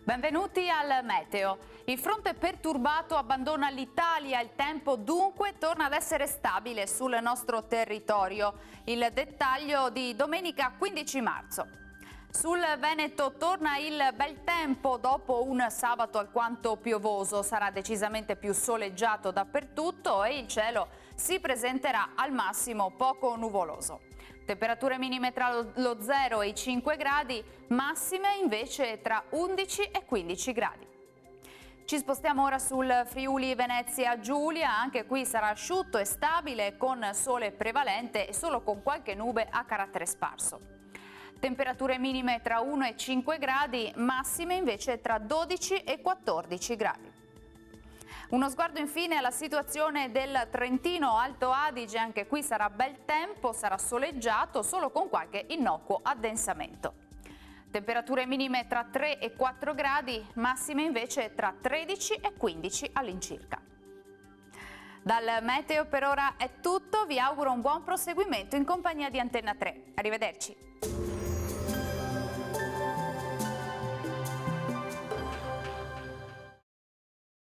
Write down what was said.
Benvenuti al Meteo. Il fronte perturbato abbandona l'Italia, il tempo dunque torna ad essere stabile sul nostro territorio. Il dettaglio di domenica 15 marzo. Sul Veneto torna il bel tempo dopo un sabato alquanto piovoso, sarà decisamente più soleggiato dappertutto e il cielo si presenterà al massimo poco nuvoloso. Temperature minime tra lo 0 e i 5 gradi, massime invece tra 11 e 15 gradi. Ci spostiamo ora sul Friuli Venezia Giulia, anche qui sarà asciutto e stabile con sole prevalente e solo con qualche nube a carattere sparso. Temperature minime tra 1 e 5 gradi, massime invece tra 12 e 14 gradi. Uno sguardo infine alla situazione del Trentino Alto Adige, anche qui sarà bel tempo, sarà soleggiato solo con qualche innocuo addensamento. Temperature minime tra 3 e 4 gradi, massime invece tra 13 e 15 all'incirca. Dal Meteo per ora è tutto, vi auguro un buon proseguimento in compagnia di Antenna 3. Arrivederci.